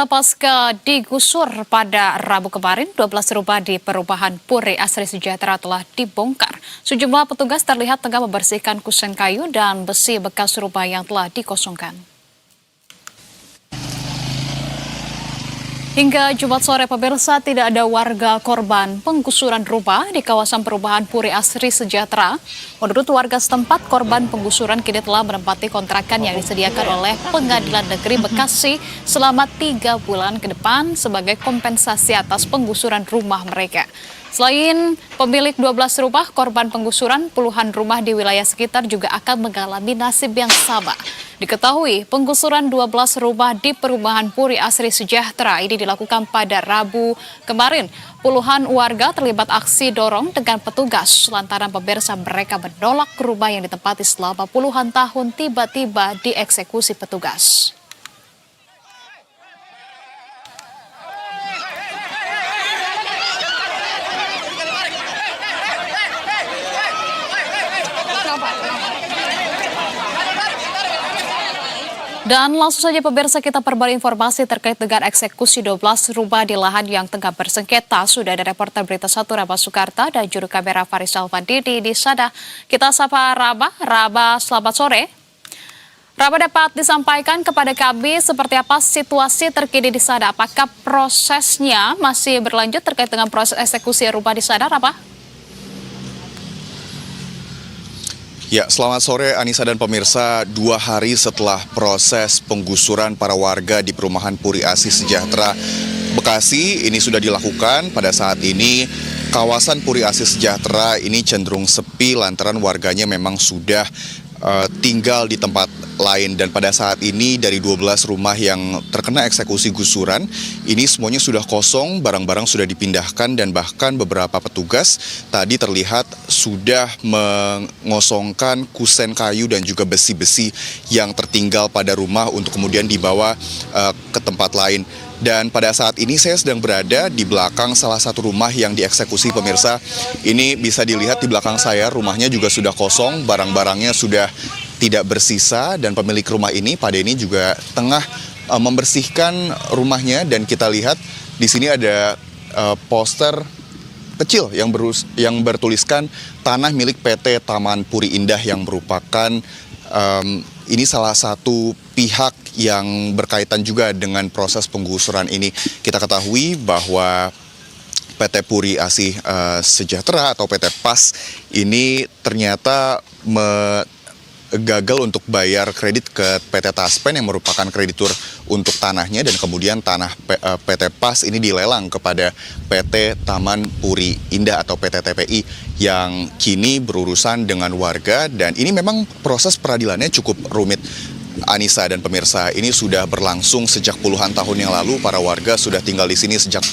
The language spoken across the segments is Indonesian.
Pasca digusur pada Rabu kemarin, 12 rumah di perumahan Puri Asri Sejahtera telah dibongkar. Sejumlah petugas terlihat tengah membersihkan kusen kayu dan besi bekas rumah yang telah dikosongkan. Hingga Jumat sore, pemirsa, tidak ada warga korban penggusuran rumah di kawasan perumahan Puri Asri Sejahtera. Menurut warga setempat, korban penggusuran kini telah menempati kontrakan yang disediakan oleh Pengadilan Negeri Bekasi selama 3 bulan ke depan sebagai kompensasi atas penggusuran rumah mereka. Selain pemilik 12 rumah korban penggusuran, puluhan rumah di wilayah sekitar juga akan mengalami nasib yang sama. Diketahui penggusuran 12 rumah di perumahan Puri Asri Sejahtera ini dilakukan pada Rabu kemarin. Puluhan warga terlibat aksi dorong dengan petugas lantaran pemirsa mereka menolak rumah yang ditempati selama puluhan tahun tiba-tiba dieksekusi petugas. Dan langsung saja pemirsa, kita perbarui informasi terkait dengan eksekusi 12 rumah di lahan yang tengah bersengketa. Sudah ada reporter Berita 1 Raba Sukarta dan juru kamera Faris Alfandidi di sana. Kita sapa Raba. Raba, selamat sore. Raba, dapat disampaikan kepada kami seperti apa situasi terkini di sana? Apakah prosesnya masih berlanjut terkait dengan proses eksekusi rumah di sana, Raba? Ya, selamat sore Anissa dan pemirsa. 2 hari setelah proses penggusuran para warga di perumahan Puri Asri Sejahtera Bekasi ini sudah dilakukan. Pada saat ini kawasan Puri Asri Sejahtera ini cenderung sepi lantaran warganya memang sudah tinggal di tempat lain, dan pada saat ini dari 12 rumah yang terkena eksekusi gusuran ini semuanya sudah kosong, barang-barang sudah dipindahkan, dan bahkan beberapa petugas tadi terlihat sudah mengosongkan kusen kayu dan juga besi-besi yang tertinggal pada rumah untuk kemudian dibawa ke tempat lain. Dan pada saat ini saya sedang berada di belakang salah satu rumah yang dieksekusi, pemirsa. Ini bisa dilihat di belakang saya, rumahnya juga sudah kosong, barang-barangnya sudah tidak bersisa, dan pemilik rumah ini, Pak Denny, juga tengah membersihkan rumahnya. Dan kita lihat di sini ada poster kecil yang bertuliskan tanah milik PT Taman Puri Indah, yang merupakan ini salah satu pihak yang berkaitan juga dengan proses penggusuran ini. Kita ketahui bahwa PT Puri Asri Sejahtera atau PT PAS ini ternyata gagal untuk bayar kredit ke PT Taspen yang merupakan kreditur untuk tanahnya, dan kemudian tanah PT PAS ini dilelang kepada PT Taman Puri Indah atau PT TPI yang kini berurusan dengan warga, dan ini memang proses peradilannya cukup rumit. Anissa dan pemirsa, ini sudah berlangsung sejak puluhan tahun yang lalu. Para warga sudah tinggal di sini sejak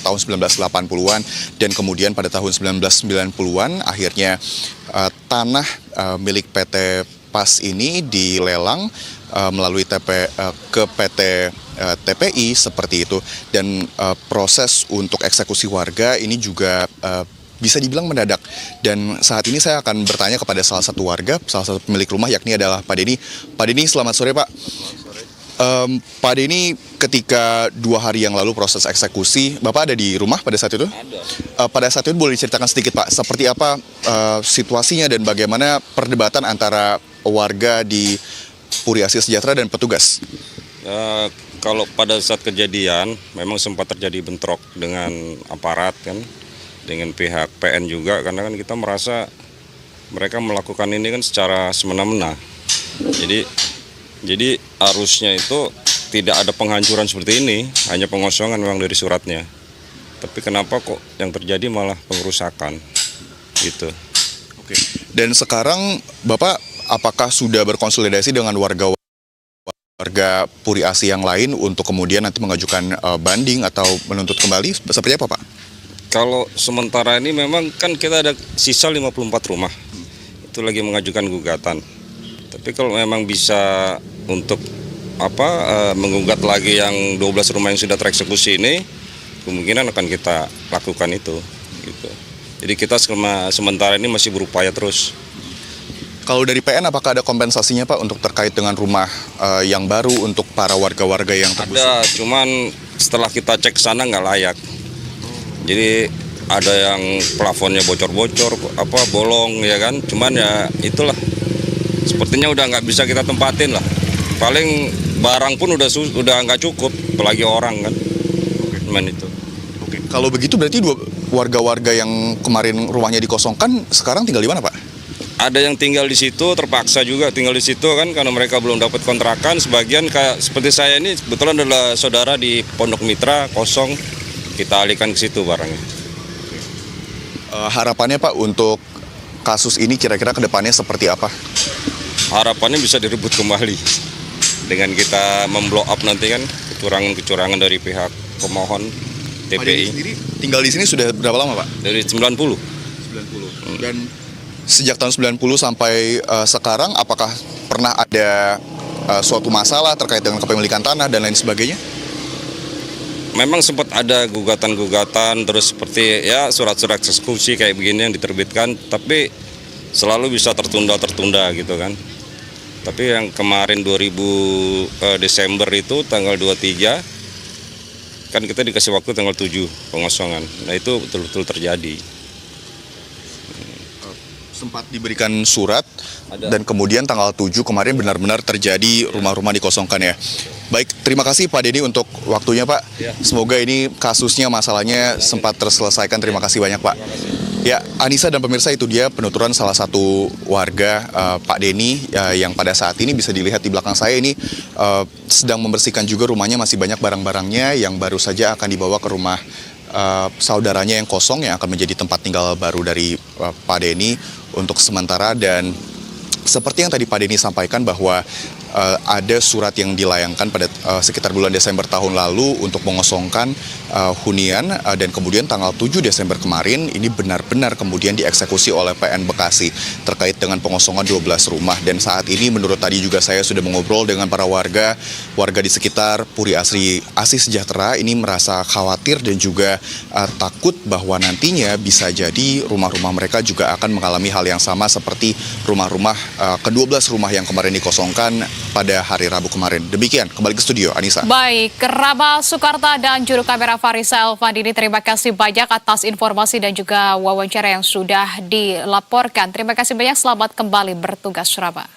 tahun 1980-an, dan kemudian pada tahun 1990-an akhirnya tanah milik PT PAS ini dilelang melalui ke PT TPI seperti itu, dan proses untuk eksekusi warga ini juga bisa dibilang mendadak. Dan saat ini saya akan bertanya kepada salah satu warga, salah satu pemilik rumah, yakni adalah Pak Denny. Pak Denny, selamat sore Pak. Pak Denny, ketika 2 hari yang lalu proses eksekusi, Bapak ada di rumah pada saat itu? Ada. Pada saat itu boleh diceritakan sedikit Pak, seperti apa situasinya dan bagaimana perdebatan antara warga di Puri Asri Sejahtera dan petugas? Kalau pada saat kejadian memang sempat terjadi bentrok dengan aparat kan, dengan pihak PN juga, karena kan kita merasa mereka melakukan ini kan secara semena-mena. Jadi harusnya itu tidak ada penghancuran seperti ini, hanya pengosongan memang dari suratnya. Tapi kenapa kok yang terjadi malah pengerusakan gitu. Oke. Dan sekarang Bapak apakah sudah berkonsolidasi dengan warga Puri Asri yang lain untuk kemudian nanti mengajukan banding atau menuntut kembali, seperti apa Pak? Kalau sementara ini memang kan kita ada sisa 54 rumah, itu lagi mengajukan gugatan. Tapi kalau memang bisa untuk menggugat lagi yang 12 rumah yang sudah tereksekusi ini, kemungkinan akan kita lakukan itu. Gitu. Jadi kita sementara ini masih berupaya terus. Kalau dari PN apakah ada kompensasinya Pak untuk terkait dengan rumah yang baru untuk para warga-warga yang tergusur? Ada, cuman setelah kita cek sana nggak layak. Jadi ada yang plafonnya bocor-bocor, bolong ya kan. Cuman ya itulah, sepertinya udah nggak bisa kita tempatin lah. Paling barang pun udah nggak cukup, apalagi orang kan. Cuman itu. Oke. Kalau begitu berarti warga-warga yang kemarin rumahnya dikosongkan sekarang tinggal di mana Pak? Ada yang tinggal di situ, terpaksa juga tinggal di situ kan karena mereka belum dapat kontrakan. Sebagian kayak seperti saya ini kebetulan adalah saudara di Pondok Mitra kosong, kita alihkan ke situ barangnya. Harapannya Pak untuk kasus ini kira-kira ke depannya seperti apa? Harapannya bisa direbut kembali dengan kita memblow up nanti kan kecurangan-kecurangan dari pihak pemohon Pak Denny TPI sendiri tinggal di sini sudah berapa lama Pak? dari 90. 90. Dan sejak tahun 90 sampai sekarang apakah pernah ada suatu masalah terkait dengan kepemilikan tanah dan lain sebagainya? Memang sempat ada gugatan-gugatan terus seperti ya surat-surat eksekusi kayak begini yang diterbitkan, tapi selalu bisa tertunda gitu kan. Tapi yang kemarin 2000 Desember itu tanggal 23 kan kita dikasih waktu tanggal 7 pengosongan. Nah itu betul-betul terjadi. Sempat diberikan surat dan kemudian tanggal 7 kemarin benar-benar terjadi rumah-rumah dikosongkan ya. Baik, terima kasih Pak Denny untuk waktunya Pak. Semoga ini kasusnya, masalahnya sempat terselesaikan. Terima kasih banyak Pak. Ya, Anissa dan pemirsa, itu dia penuturan salah satu warga Pak Denny yang pada saat ini bisa dilihat di belakang saya ini sedang membersihkan juga rumahnya, masih banyak barang-barangnya yang baru saja akan dibawa ke rumah saudaranya yang kosong yang akan menjadi tempat tinggal baru dari Pak Denny untuk sementara. Dan seperti yang tadi Pak Denny sampaikan bahwa ada surat yang dilayangkan pada sekitar bulan Desember tahun lalu untuk mengosongkan hunian dan kemudian tanggal 7 Desember kemarin ini benar-benar kemudian dieksekusi oleh PN Bekasi terkait dengan pengosongan 12 rumah. Dan saat ini menurut tadi juga saya sudah mengobrol dengan para warga di sekitar Puri Asri Sejahtera ini merasa khawatir dan juga takut bahwa nantinya bisa jadi rumah-rumah mereka juga akan mengalami hal yang sama seperti rumah-rumah ke-12 rumah yang kemarin dikosongkan pada hari Rabu kemarin. Demikian, kembali ke studio, Anissa. Baik, Raba Soekarta dan juru kamera Farisa Elvandini, terima kasih banyak atas informasi dan juga wawancara yang sudah dilaporkan. Terima kasih banyak, selamat kembali bertugas, Raba.